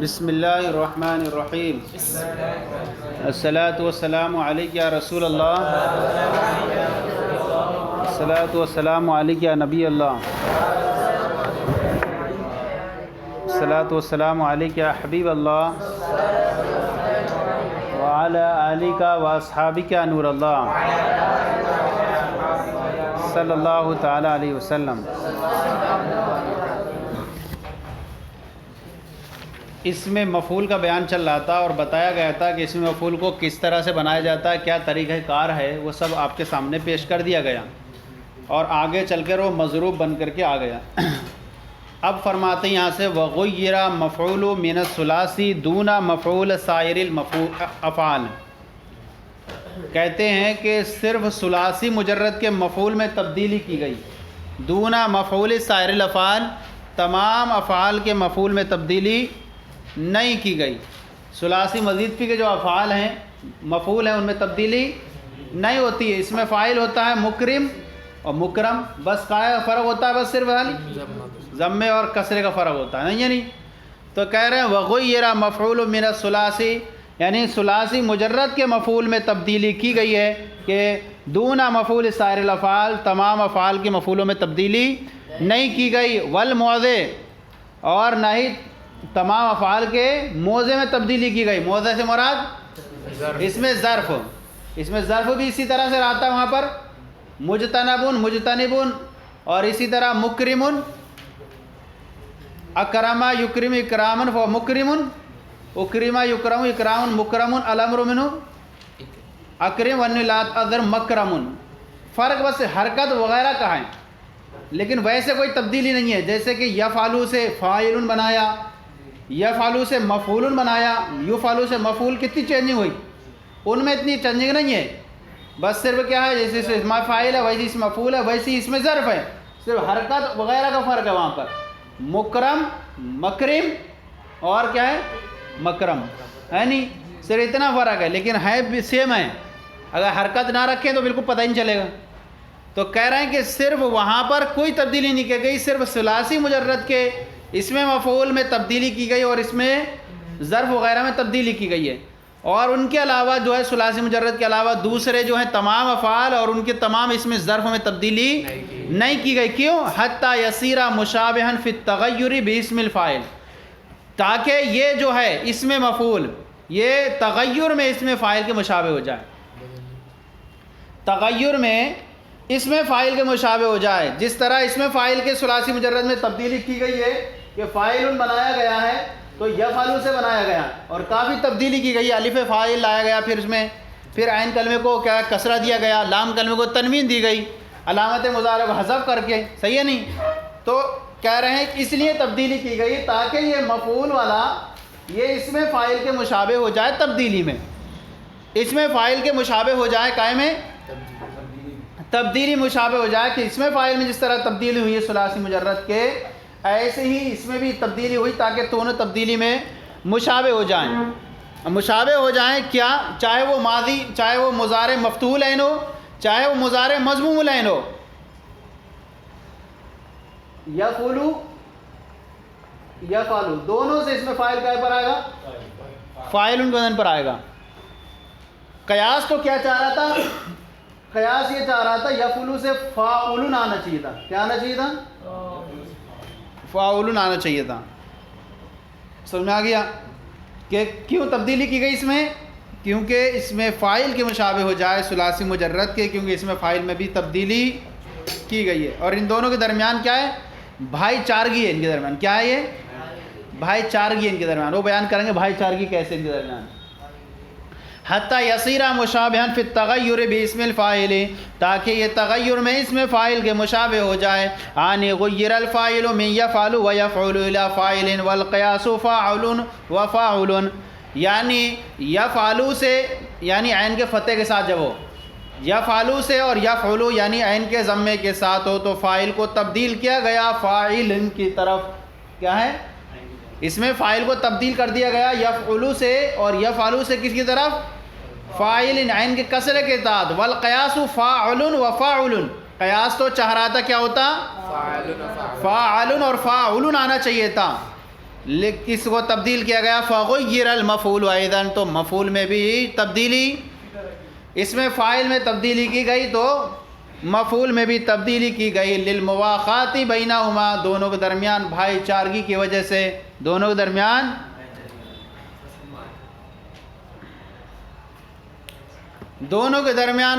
بسم اللہ الرحمن الرحیم الصلاۃ والسلام علیک یا رسول اللہ، الصلاۃ والسلام علیک یا نبی اللہ، الصلاۃ والسلام علیک یا حبیب اللہ وعلی آلک و اصحابک نور اللہ صلی اللہ تعالی علیہ وسلم۔ اس میں مفعول کا بیان چل رہا تھا اور بتایا گیا تھا کہ اس میں مفعول کو کس طرح سے بنایا جاتا ہے، کیا طریقہ کار ہے، وہ سب آپ کے سامنے پیش کر دیا گیا اور آگے چل کر وہ مضروب بن کر کے آ گیا۔ اب فرماتے ہیں یہاں سے وغیر مفعول من الثلاثی دون مفعول سائر الافعال، کہتے ہیں کہ صرف ثلاثی مجرد کے مفعول میں تبدیلی کی گئی، دون مفعول سائر الافعال، تمام افعال کے مفعول میں تبدیلی نہیں کی گئی۔ ثلاثی مزید فی کے جو افعال ہیں مفعول ہیں ان میں تبدیلی نہیں ہوتی ہے۔ اس میں فاعل ہوتا ہے مکرم اور مکرم، بس کا فرق ہوتا ہے، بس صرف ضمے اور کسرے کا فرق ہوتا ہے، نہیں تو کہہ رہے ہیں وغیر مفعول من الثلاثی، یعنی ثلاثی مجرد کے مفعول میں تبدیلی کی گئی ہے کہ دون مفعول سائر الافعال، تمام افعال کے مفعولوں میں تبدیلی نہیں کی گئی، والموضع، اور نہ ہی تمام افعال کے موضع میں تبدیلی کی گئی۔ موضع سے مراد اس میں ظرف بھی اسی طرح سے رہتا ہے، وہاں پر مجتنبن مجتنبن، اور اسی طرح مکرمن، اکرما یکرم اکرامن مکرمن، اکرما یکرم اکرامن مکرمن، الامر منہ اکرم ونلات اذر مکرمن۔ فرق بس حرکت وغیرہ کا ہے، لیکن ویسے کوئی تبدیلی نہیں ہے۔ جیسے کہ یفعلوا سے فاعل بنایا، یفعلوا سے مفعول بنایا، یفعلوا سے مفعول، کتنی چینجنگ ہوئی؟ ان میں اتنی چینجنگ نہیں ہے، بس صرف کیا ہے، جیسے اس میں فاعل ہے ویسے اس میں مفعول ہے، ویسے اس میں ظرف ہے، صرف حرکت وغیرہ کا فرق ہے وہاں پر۔ مکرم مکرم اور کیا ہے مکرم، ہے نہیں، صرف اتنا فرق ہے، لیکن ہے بھی سیم ہے۔ اگر حرکت نہ رکھیں تو بالکل پتہ ہی نہیں چلے گا۔ تو کہہ رہے ہیں کہ صرف وہاں پر کوئی تبدیلی نہیں کی گئی، صرف ثلاثی مجرد کے اس میں مفعول میں تبدیلی کی گئی اور اس میں ظرف وغیرہ میں تبدیلی کی گئی ہے، اور ان کے علاوہ جو ہے ثلاثی مجرد کے علاوہ دوسرے جو ہیں تمام افعال اور ان کے تمام اس میں ظرف میں تبدیلی نہیں کی گئی۔ کیوں؟ حتی یصیر مشابہا فی التغیر باسم الفاعل، تاکہ یہ جو ہے اس میں مفعول یہ تغیر میں اس میں فاعل کے مشابہ ہو جائے، تغیر میں اس میں فاعل کے مشابہ ہو جائے۔ جس طرح اس میں فاعل کے ثلاثی مجرد میں تبدیلی کی گئی ہے کہ فاعل بنایا گیا ہے تو یفعلوا سے بنایا گیا، اور کافی تبدیلی کی گئی، الف فاعل لایا گیا، پھر اس میں پھر عین کلمے کو کیا کسرہ دیا گیا، لام کلمے کو تنوین دی گئی، علامت مضارع کو حذف کر کے، صحیح ہے نہیں؟ تو کہہ رہے ہیں اس لیے تبدیلی کی گئی تاکہ یہ مفعول والا یہ اس میں فاعل کے مشابہ ہو جائے، تبدیلی میں اس میں فاعل کے مشابہ ہو جائے، قائم ہے تبدیلی مشابہ ہو جائے، کہ اس میں فاعل میں جس طرح تبدیلی ہوئی ہے ثلاثی مجرد کے، ایسے ہی اس میں بھی تبدیلی ہوئی تاکہ دونوں تبدیلی میں مشابہ ہو جائیں۔ مشابہ ہو جائیں کیا؟ چاہے وہ ماضی، چاہے وہ مضارع مفتوح العین ہو، چاہے وہ مضارع مضموم العین ہو۔ یفعلوا یفعلوا دونوں سے اس میں فاعل کیا پر آئے گا؟ فاعل کے وزن پر آئے گا۔ قیاس تو کیا چاہ رہا تھا؟ قیاس یہ چاہ رہا تھا یفعلوا سے فاعل آنا چاہیے تھا، کیا آنا چاہیے تھا؟ فاعل آنا چاہیے تھا۔ سمجھ میں آ گیا کہ کیوں تبدیلی کی گئی اس میں؟ کیونکہ اس میں فاعل کے مشابہ ہو جائے ثلاثی مجرد کے، کیونکہ اس میں فاعل میں بھی تبدیلی کی گئی ہے، اور ان دونوں کے درمیان کیا ہے؟ بھائی چارگی ہے ان کے درمیان۔ کیا ہے یہ؟ بھائی چارگی ان کے درمیان، وہ بیان کریں گے بھائی چارگی کیسے ان کے درمیان۔ حتی یصیر مشابہا فی التغیر باسم الفاعل، تاکہ یہ تغیر میں اس میں فاعل کے مشابہ ہو جائے۔ عن غیر الفاعل من یفعل و یفعل الی فاعل والقیاس فاعل و فاعل، یعنی یفعل سے، یعنی عین کے فتح کے ساتھ جب ہو، یفعل سے، اور یفعل یعنی عین کے ضمے کے ساتھ ہو، تو فاعل کو تبدیل کیا گیا فاعل کی طرف۔ کیا ہے؟ اس میں فاعل کو تبدیل کر دیا گیا یفعل سے، اور یفعل سے کس کی طرف؟ فاعل عین کے کسرے کے ساتھ۔ والقیاس فاعل و فاعل، قیاس تو چاہ رہا تھا کیا ہوتا؟ فاعل اور فاعل آنا چاہیے تھا، کس کو تبدیل کیا گیا؟ فغیر المفعول ایضا، تو مفعول میں بھی تبدیلی، اس میں فاعل میں تبدیلی کی گئی تو مفعول میں بھی تبدیلی کی گئی، للمواخات بینہما، دونوں کے درمیان بھائی چارگی کی وجہ سے، دونوں کے درمیان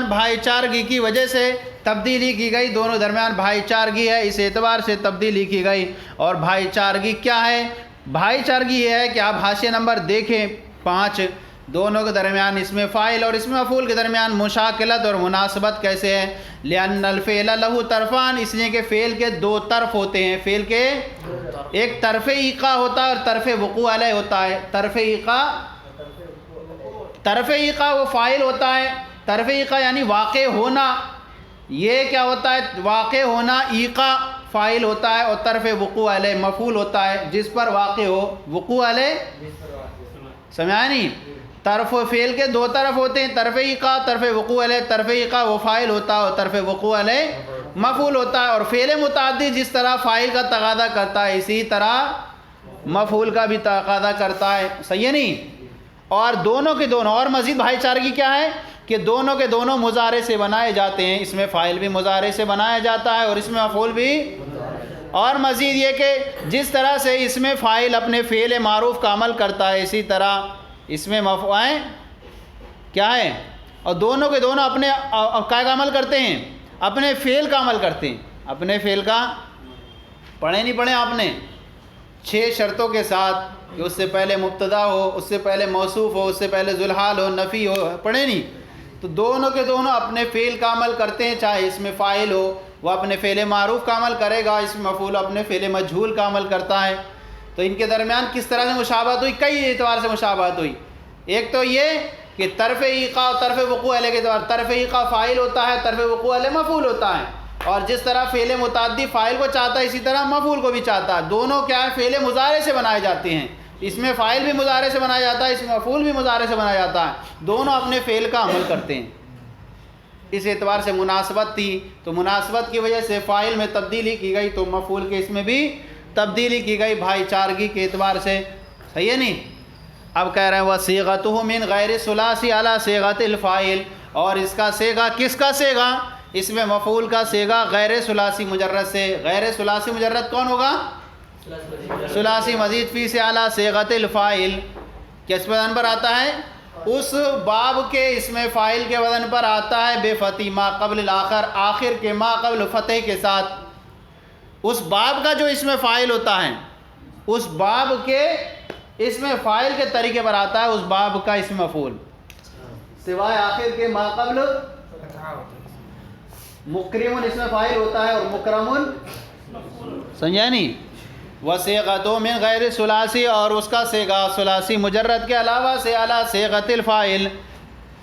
بھائی چارگی کی وجہ سے تبدیلی کی گئی، دونوں درمیان بھائی چارگی ہے، اس اعتبار سے تبدیلی کی گئی۔ اور بھائی چارگی کیا ہے؟ بھائی چارگی یہ ہے کہ آپ حاشیہ نمبر دیکھیں 5، دونوں کے درمیان اس میں فاعل اور اس میں مفعول کے درمیان مشاکلت اور مناسبت کیسے ہے؟ لأن الفعل له طرفان، اس لیے کہ فعل کے دو طرف ہوتے ہیں، فعل کے ایک طرف ایقاع ہوتا ہے اور طرف وقوع علیہ ہوتا ہے۔ طرف ایقاع وہ فاعل ہوتا ہے، طرف ایقاع یعنی واقع ہونا، یہ کیا ہوتا ہے؟ واقع ہونا ایقاع فاعل ہوتا ہے، اور طرف وقوع علیہ مفعول ہوتا ہے، جس پر واقع ہو، وقوع علیہ، سمجھا نہیں؟ طرف و فعل کے دو طرف ہوتے ہیں، طرف ایقاع، طرف وقوع علیہ۔ طرف ایقاع وہ فاعل ہوتا ہے اور طرف وقوع علیہ مفعول ہوتا ہے، اور فعل متعدی جس طرح فاعل کا تقاضا کرتا ہے اسی طرح مفعول کا بھی تقاضا کرتا ہے، صحیح ہے نہیں؟ اور دونوں کے دونوں، اور مزید بھائی چارگی کیا ہے کہ دونوں کے دونوں مضارع سے بنائے جاتے ہیں، اس میں فاعل بھی مضارع سے بنایا جاتا ہے اور اس میں مفعول بھی، اور مزید یہ کہ جس طرح سے اس میں فاعل اپنے فعل معروف کا عمل کرتا ہے اسی طرح اس میں مفعول کیا ہے، اور دونوں کے دونوں اپنے کیا کا عمل کرتے ہیں؟ اپنے فعل کا عمل کرتے ہیں، اپنے فعل کا، پڑھے نہیں پڑھے آپ نے 6 شرطوں کے ساتھ کہ اس سے پہلے مبتدا ہو، اس سے پہلے موصوف ہو، اس سے پہلے ذوالحال ہو، نفی ہو، پڑھے نہیں؟ تو دونوں کے دونوں اپنے فعل کا عمل کرتے ہیں، چاہے اس میں فاعل ہو وہ اپنے فعل معروف کا عمل کرے گا، اس میں مفعول اپنے فعل مجہول کا عمل کرتا ہے۔ تو ان کے درمیان کس طرح سے مشابہت ہوئی؟ کئی اعتبار سے مشابہت ہوئی۔ ایک تو یہ کہ طرف ایقاع اور طرف وقوع علیہ کے اعتبار، طرف ایقاع فاعل ہوتا ہے، طرف وقوع علیہ مفعول ہوتا ہے، اور جس طرح فعل متعدی فاعل کو چاہتا ہے اسی طرح مفعول کو بھی چاہتا ہے، دونوں کیا ہے؟ فعل مضارع سے بنائے جاتے ہیں، اس میں فاعل بھی مضارع سے بنایا جاتا ہے، اس میں مفعول بھی مضارع سے بنایا جاتا ہے، دونوں اپنے فعل کا عمل کرتے ہیں۔ اس اعتبار سے مناسبت تھی، تو مناسبت کی وجہ سے فاعل میں تبدیلی کی گئی تو مفعول کے اس میں بھی تبدیلی کی گئی بھائی چارگی کے اعتبار سے، صحیح ہے نہیں؟ اب کہہ رہے ہیں وَصِيغَتُهُ مِنْ غَيْرِ ثُلَاثِ عَلَى صِيغَةِ الْفَاعِل، اور اس کا صیغہ کس کا صیغہ؟ اس میں مفعول کا صیغہ غیر ثلاثی مجرد سے، غیر ثلاثی مجرد کون ہوگا؟ ثلاثی مزید فی سے اعلیٰ صیغۃ الفاعل، کس وزن پر آتا ہے؟ اس باب کے اس میں فاعل کے وزن پر آتا ہے بے فتح ما قبل الآخر، آخر کے ما قبل فتح کے ساتھ، اس باب کا جو اس میں فاعل ہوتا ہے، اس باب کے اس میں فاعل کے طریقے پر آتا ہے اس باب کا اس میں مفعول، سوائے آخر کے ما قبل، مکرم اس میں فاعل ہوتا ہے اور مکرم، سمجھا نہیں؟ وصیغۃ من غیر ثلاثی، اور اس کا صیغہ ثلاثی مجرد کے علاوہ سے اعلیٰ صیغۃ الفاعل،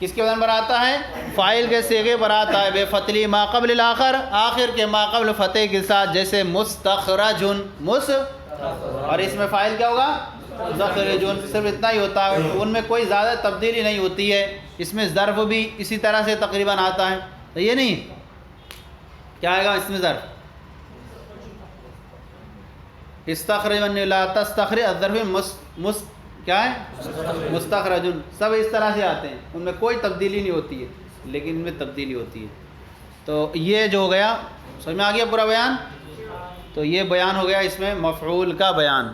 کس کے وزن پر آتا ہے؟ فاعل کے صیغے پر آتا ہے بے فتلی ما قبل الاخر، آخر کے ما قبل فتح کے ساتھ، جیسے مستخرج، اور اس میں فاعل کیا ہوگا؟ مستخرج، صرف اتنا ہی ہوتا ہے، ان میں کوئی زیادہ تبدیلی نہیں ہوتی ہے۔ اس میں ظرف بھی اسی طرح سے تقریباً آتا ہے، تو یہ نہیں کیا آئے گا اس میں ظرف؟ استخرج لا تستخرج، الظرف کیا ہے؟ مستخرج، سب اس طرح سے آتے ہیں، ان میں کوئی تبدیلی نہیں ہوتی ہے، لیکن ان میں تبدیلی ہوتی ہے۔ تو یہ جو ہو گیا، سمجھ میں آ گیا پورا بیان؟ تو یہ بیان ہو گیا اس میں مفعول کا بیان۔